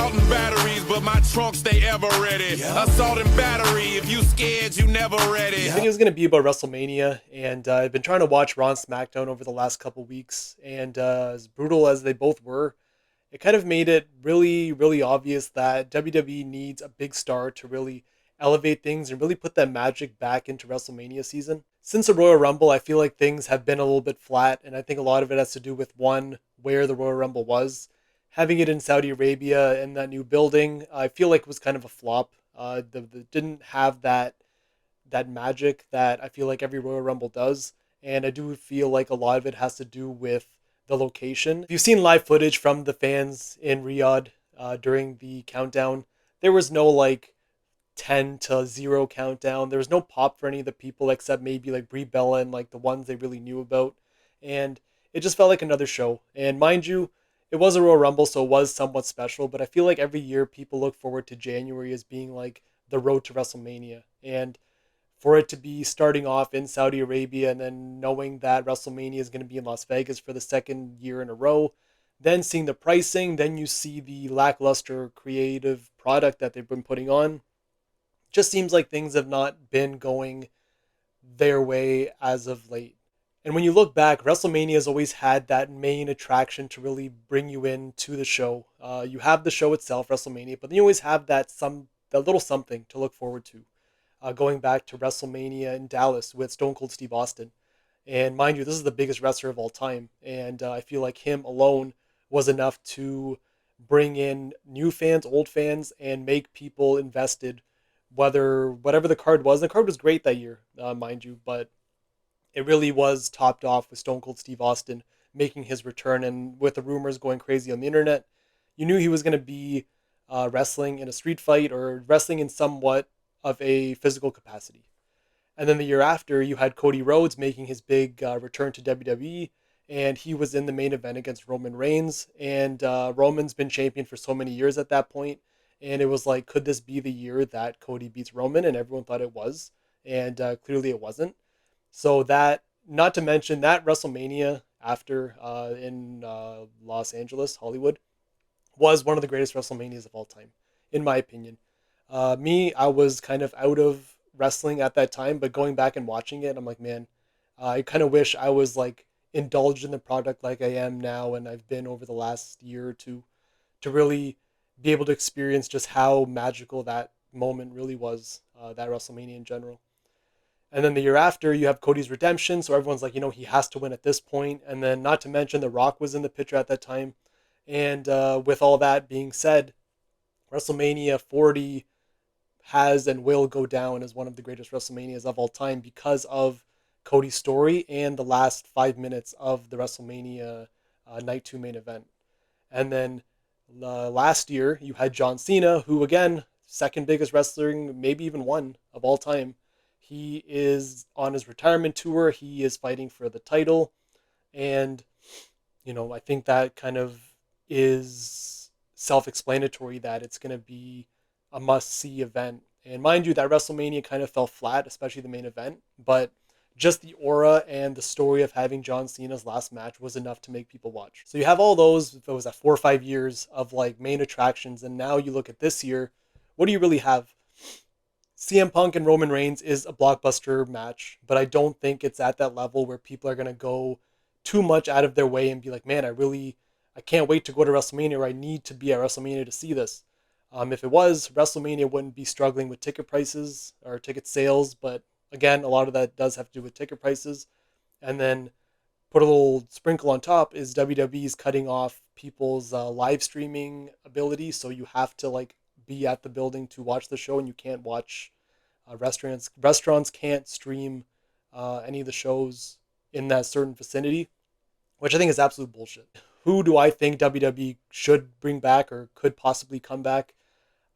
assault and batteries, but my trunk stay ever ready. Assault and battery, if you scared, you never ready. I think it was going to be about WrestleMania, and I've been trying to watch Raw and SmackDown over the last couple weeks, and as brutal as they both were, it kind of made it really, really obvious that WWE needs a big star to really elevate things and really put that magic back into WrestleMania season. Since the Royal Rumble, I feel like things have been a little bit flat, and I think a lot of it has to do with one, where the Royal Rumble was. Having it in Saudi Arabia in that new building, I feel like was kind of a flop. Didn't have that magic that I feel like every Royal Rumble does. And I do feel like a lot of it has to do with the location. If you've seen live footage from the fans in Riyadh during the countdown, there was no like 10 to 0 countdown. There was no pop for any of the people except maybe like Brie Bella and like the ones they really knew about. And it just felt like another show. And mind you, it was a Royal Rumble, so it was somewhat special. But I feel like every year people look forward to January as being like the road to WrestleMania. And for it to be starting off in Saudi Arabia and then knowing that WrestleMania is going to be in Las Vegas for the second year in a row, then seeing the pricing, then you see the lackluster creative product that they've been putting on. Just seems like things have not been going their way as of late. And when you look back, WrestleMania has always had that main attraction to really bring you into the show. You have the show itself, WrestleMania, but then you always have that little something to look forward to. Going back to WrestleMania in Dallas with Stone Cold Steve Austin. And mind you, this is the biggest wrestler of all time. And I feel like him alone was enough to bring in new fans, old fans, and make people invested, whatever the card was. The card was great that year, mind you, but it really was topped off with Stone Cold Steve Austin making his return. And with the rumors going crazy on the internet, you knew he was going to be wrestling in a street fight or wrestling in somewhat of a physical capacity. And then the year after, you had Cody Rhodes making his big return to WWE, and he was in the main event against Roman Reigns. And Roman's been champion for so many years at that point, and it was like, could this be the year that Cody beats Roman? And everyone thought it was, and clearly it wasn't. So that, not to mention that WrestleMania after in Los Angeles, Hollywood, was one of the greatest WrestleManias of all time, in my opinion. I was kind of out of wrestling at that time, but going back and watching it, I'm like, man, I kind of wish I was like indulged in the product like I am now, and I've been over the last year or two to really be able to experience just how magical that moment really was, that WrestleMania in general. And then the year after, you have Cody's redemption, so everyone's like, he has to win at this point. And then, not to mention, The Rock was in the picture at that time. And with all that being said, WrestleMania 40 has and will go down as one of the greatest WrestleManias of all time because of Cody's story and the last 5 minutes of the WrestleMania Night 2 main event. And then last year, you had John Cena, who, again, second biggest wrestler, maybe even one of all time. He is on his retirement tour. He is fighting for the title. And, I think that kind of is self-explanatory that it's going to be a must-see event. And mind you, that WrestleMania kind of fell flat, especially the main event. But just the aura and the story of having John Cena's last match was enough to make people watch. So you have all those, if it was at 4 or 5 years of like main attractions. And now you look at this year, what do you really have? CM Punk and Roman Reigns is a blockbuster match, but I don't think it's at that level where people are going to go too much out of their way and be like, man, I can't wait to go to WrestleMania, or I need to be at WrestleMania to see this. If it was, WrestleMania wouldn't be struggling with ticket prices or ticket sales, but again, a lot of that does have to do with ticket prices. And then put a little sprinkle on top is WWE's cutting off people's live streaming ability, so you have to like be at the building to watch the show, and you can't watch restaurants can't stream any of the shows in that certain vicinity, which I think is absolute bullshit. Who do I think WWE should bring back or could possibly come back?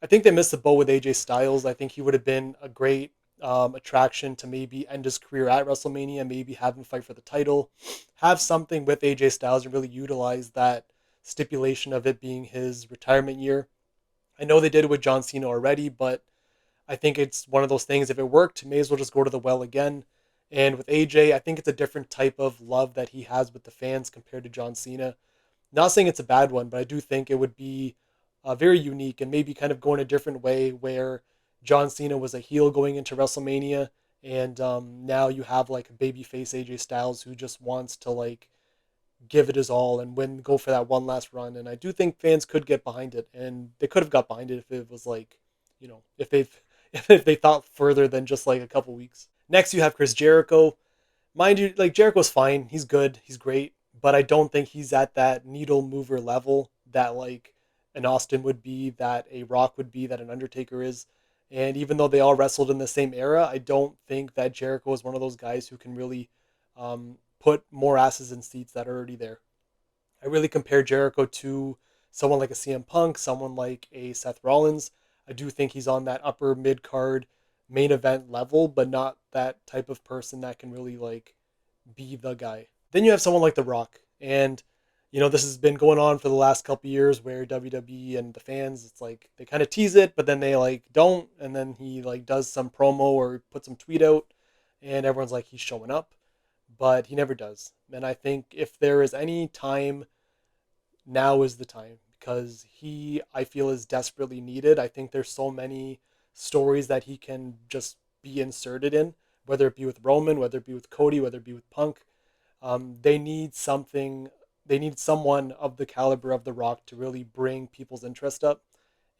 I think they missed the boat with AJ Styles. I think he would have been a great attraction to maybe end his career at WrestleMania, maybe have him fight for the title, have something with AJ Styles and really utilize that stipulation of it being his retirement year. I know they did it with John Cena already, but I think it's one of those things. If it worked, may as well just go to the well again. And with AJ, I think it's a different type of love that he has with the fans compared to John Cena. Not saying it's a bad one, but I do think it would be very unique, and maybe kind of going a different way where John Cena was a heel going into WrestleMania, and now you have like a babyface AJ Styles who just wants to like give it his all and go for that one last run. And I do think fans could get behind it, and they could have got behind it if it was like, if they've if they thought further than just like a couple weeks. Next, you have Chris Jericho. Mind you, like Jericho's fine. He's good. He's great. But I don't think he's at that needle mover level that like an Austin would be, that a Rock would be, that an Undertaker is. And even though they all wrestled in the same era, I don't think that Jericho is one of those guys who can really put more asses in seats that are already there. I really compare Jericho to someone like a CM Punk, someone like a Seth Rollins. I do think he's on that upper mid card main event level, but not that type of person that can really like be the guy. Then you have someone like The Rock, and this has been going on for the last couple years where WWE and the fans, it's like they kind of tease it, but then they like don't, and then he like does some promo or puts some tweet out, and everyone's like he's showing up, but he never does. And I think if there is any time, now is the time, because I feel is desperately needed. I think there's so many stories that he can just be inserted in, whether it be with Roman, whether it be with Cody, whether it be with Punk. They need something. They need someone of the caliber of The Rock to really bring people's interest up.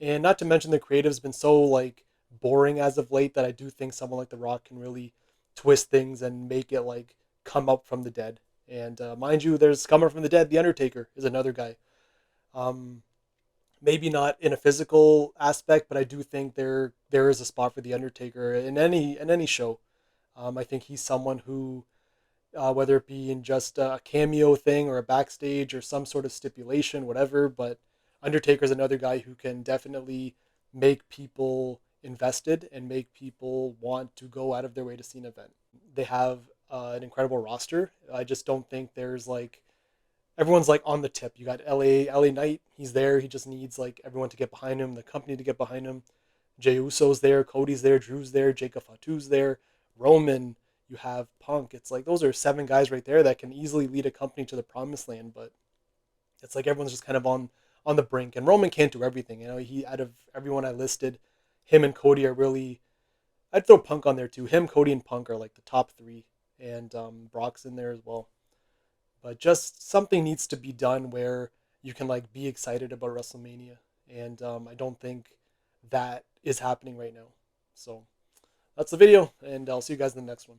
And not to mention the creative's been so like boring as of late that I do think someone like The Rock can really twist things and make it like come up from the dead. And mind you, there's coming from the dead. The Undertaker is another guy. Um, Maybe not in a physical aspect, but I do think there is a spot for the Undertaker in any show. I think he's someone who, whether it be in just a cameo thing or a backstage or some sort of stipulation, whatever. But Undertaker's another guy who can definitely make people invested and make people want to go out of their way to see an event. They have an incredible roster. I just don't think there's like everyone's like on the tip. You got LA Knight. He's there. He just needs like everyone to get behind him, the company to get behind him. Jey Uso's there, Cody's there, Drew's there, Jacob Fatu's there, Roman. You have Punk. It's like those are 7 guys right there that can easily lead a company to the promised land. But it's like everyone's just kind of on the brink. And Roman can't do everything. He out of everyone I listed, him and Cody are really. I'd throw Punk on there too. Him, Cody, and Punk are like the top 3, and Brock's in there as well. But just something needs to be done where you can like be excited about WrestleMania, and I don't think that is happening right now. So that's the video, and I'll see you guys in the next one.